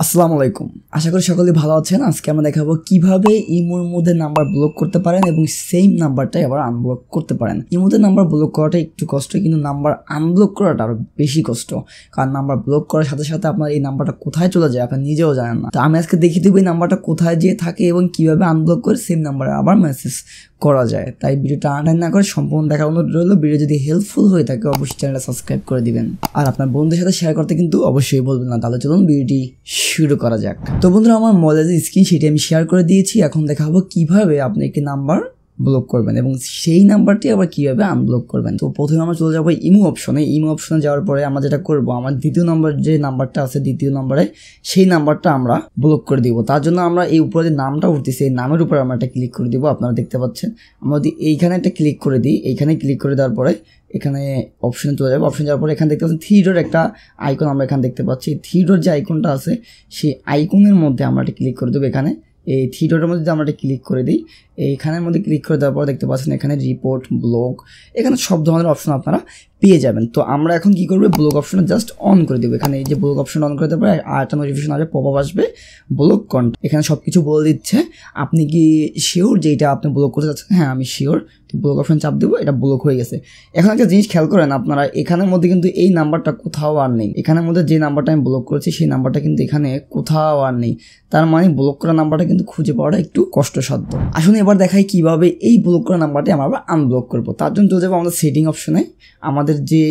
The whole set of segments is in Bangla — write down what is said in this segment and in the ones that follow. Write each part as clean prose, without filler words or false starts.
আসসালামু আলাইকুম। আশা করি সকলেই ভালো আছেন। আজকে আমরা দেখাবো কিভাবে ইমোর মধ্যে নাম্বার ব্লক করতে পারেন এবং সেম নাম্বারটাই আবার আনব্লক করতে পারেন। ইমোতে নাম্বার ব্লক করাটা একটু কষ্ট, কিন্তু নাম্বার আনব্লক করাটা আরো বেশি কষ্ট, কারণ নাম্বার ব্লক করার সাথে সাথে আপনার এই নাম্বারটা কোথায় চলে যায় আপনি নিজেও জানেন না। তো আমি আজকে দেখিয়ে দেবো এই নাম্বারটা কোথায় যেয়ে থাকে এবং কিভাবে আনব্লক করে সেম নাম্বারে আবার মেসেজ করা যায়। তাই ভিডিওটা টানাটানি না করে সম্পূর্ণ দেখা অনুরোধ রইল। ভিডিও যদি হেল্পফুল হয়ে থাকে অবশ্যই চ্যানেলটা সাবস্ক্রাইব করে দিবেন, আর আপনার বন্ধুদের সাথে শেয়ার করতে কিন্তু অবশ্যই বলবেন না। তাহলে চলুন ভিডিওটি শুরু করা যাক। তো বন্ধুরা, আমার মোবাইলের যে স্ক্রিন সেটি আমি শেয়ার করে দিয়েছি। এখন দেখাবো কিভাবে আপনি একটি নাম্বার ব্লক করবেন এবং সেই নাম্বারটি আবার কিভাবে আনব্লক করবেন। তো প্রথমে আমরা চলে যাবো ইমো অপশনে। ইমো অপশনে যাওয়ার পরে আমরা যেটা করব, আমার দ্বিতীয় নম্বর যে নাম্বারটা আছে, দ্বিতীয় নম্বরে সেই নাম্বারটা আমরা ব্লক করে দিব। তার জন্য আমরা এই উপরে যে নামটা উঠতেছে এই নামের উপরে আমরা একটা ক্লিক করে দিব। আপনারা দেখতে পাচ্ছেন, আমরা যদি এইখানে একটা ক্লিক করে দিই, এইখানে ক্লিক করে দেওয়ার পরে এখানে অপশনে চলে যাবে। অপশন যাওয়ার পরে এখানে দেখতে পাচ্ছেন থ্রি ডট একটা আইকন আমরা এখানে দেখতে পাচ্ছি। থ্রি ডট যে আইকনটা আছে সেই আইকনের মধ্যে আমরা একটা ক্লিক করে দেবো। এখানে এই থ্রি ডটের মধ্যে যদি আমরা একটা ক্লিক করে দিই, এইখানের মধ্যে ক্লিক করে দেওয়ার পর দেখতে পাচ্ছেন এখানে রিপোর্ট, ব্লক, এখানে সব ধরনের অপশন আপনারা পেয়ে যাবেন। তো আমরা এখন কি করবো, ব্লক অপশনে জাস্ট অন করে দেবো। এখানে এই যে ব্লক অপশন অন করে দেওয়ার পরে আর একটা নোটিফিকেশন আসবে, পপ আপ আসবে, ব্লক কন্ট। এখানে সব কিছু বলে দিচ্ছে। আপনি কি শিওর যে এটা আপনি ব্লক করতে চাচ্ছেন? হ্যাঁ, আমি শিওর। তো ব্লক অপশন চাপ দেবো, এটা ব্লক হয়ে গেছে। এখন একটা জিনিস খেয়াল করেন আপনারা, এখানের মধ্যে কিন্তু এই নাম্বারটা কোথাও আর নেই। এখানের মধ্যে যে নাম্বারটা আমি ব্লক করেছি সেই নাম্বারটা কিন্তু এখানে কোথাও আর নেই। তার মানে ব্লক করা নাম্বারটা কিন্তু খুঁজে পাওয়াটা একটু কষ্টসাধ্য। আসলে এবার দেখাই কিভাবে এই ব্লক করা নাম্বারটি আমরা আবার আনব্লক করবো। তার জন্য চলে যাবো আমাদের সেটিং অপশনে। আমাদের যে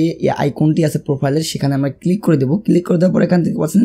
আইকনটি আছে প্রোফাইলের, সেখানে আমরা ক্লিক করে দেবো। ক্লিক করে দেওয়ার পর এখান থেকে পাচ্ছেন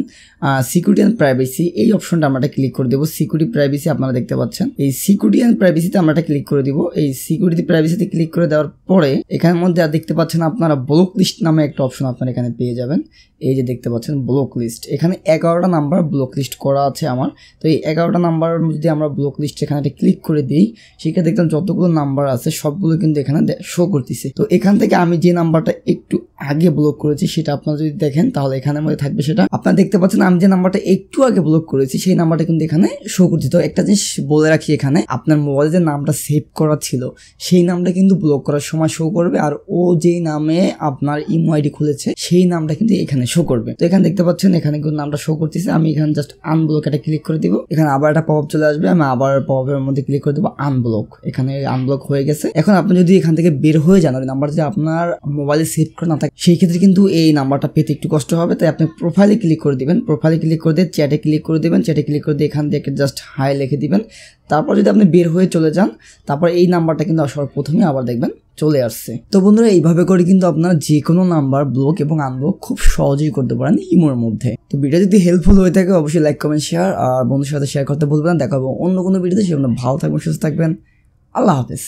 সিকিউরিটি অ্যান্ড প্রাইভেসি, এই অপশনটা আমরা ক্লিক করে দেবো। সিকিউরিটি প্রাইভেসি আপনারা দেখতে পাচ্ছেন, এই সিকিউরিটি অ্যান্ড প্রাইভেসিতে আমরা একটা ক্লিক করে দিব। এই সিকিউরিটি প্রাইভেসিতে ক্লিক করে দেওয়ার পরে এখানের মধ্যে দেখতে পাচ্ছেন আপনারা ব্লক লিস্ট নামে একটা অপশন আপনারা এখানে পেয়ে যাবেন। এই যে দেখতে পাচ্ছেন ব্লক লিস্ট, এখানে 11টা নাম্বার ব্লক লিস্ট করা আছে আমার। তো এই 11টা নাম্বার যদি আমরা ব্লক লিস্ট এখানে একটা ক্লিক করে দিই, সেখানে দেখলাম যতগুলো নাম্বার আছে সবগুলো কিন্তু এখানে শো করতেছে। তো এখান থেকে আমি যে নাম্বারটা একটু আগে ব্লক করেছি সেটা আপনারা যদি দেখেন তাহলে এখানের মধ্যে থাকবে সেটা। আপনারা দেখতে পাচ্ছেন আমি যে নাম্বারটা একটু আগে ব্লক করেছি সেই নাম্বারটা কিন্তু এখানে শো করছে। তো একটা জিনিস বলে রাখি, এখানে আপনার মোবাইলে যে নামটা সেভ করা ছিল সেই নামটা কিন্তু ব্লক করার সময় শো করবে, আর ও যেই নামে আপনার ইমো আইডি খুলেছে সেই নামটা কিন্তু এখানে শো করবে। তো এখানে দেখতে পাচ্ছেন এখানে কিন্তু নামটা শো করতেছে। আমি এখানে জাস্ট আনব্লক একটা ক্লিক করে দিব। এখানে আবার একটা পপ আপ চলে আসবে, আমি আবার পপ আপের মধ্যে ক্লিক করে দেবো আনব্লক। এখানে আনব্লক হয়ে গেছে। এখন আপনি যদি এখান থেকে বের হয়ে যান, ওই নাম্বার যদি আপনার মোবাইলে সেভ করা না থাকে সেই ক্ষেত্রে কিন্তু এই নাম্বারটা পেতে একটু কষ্ট হবে। তাই আপনি প্রোফাইলে ক্লিক করে দিবেন। প্রোফাইলে ক্লিক করে দিয়ে চ্যাটে ক্লিক করে দিবেন। চ্যাটে ক্লিক করে দিয়ে এখান থেকে জাস্ট হাই লিখে দিবেন। তারপর যদি আপনি বের হয়ে চলে যান, তারপর এই নাম্বারটা কিন্তু সবার প্রথমে আবার দেখবেন চলে আসছে। তো বন্ধুরা, এইভাবে করে কিন্তু আপনারা যে কোনো নাম্বার ব্লক এবং আনব্লক খুব সহজেই করতে পারেন ইমোর মধ্যে। তো ভিডিও যদি হেল্পফুল হয়ে থাকে অবশ্যই লাইক, কমেন্ট, শেয়ার, আর বন্ধুর সাথে শেয়ার করতে ভুলবেন না। দেখা হবে অন্য কোনো ভিডিওতে। সেজন্য ভালো থাকবেন, সুস্থ থাকবেন। আল্লাহ হাফেজ।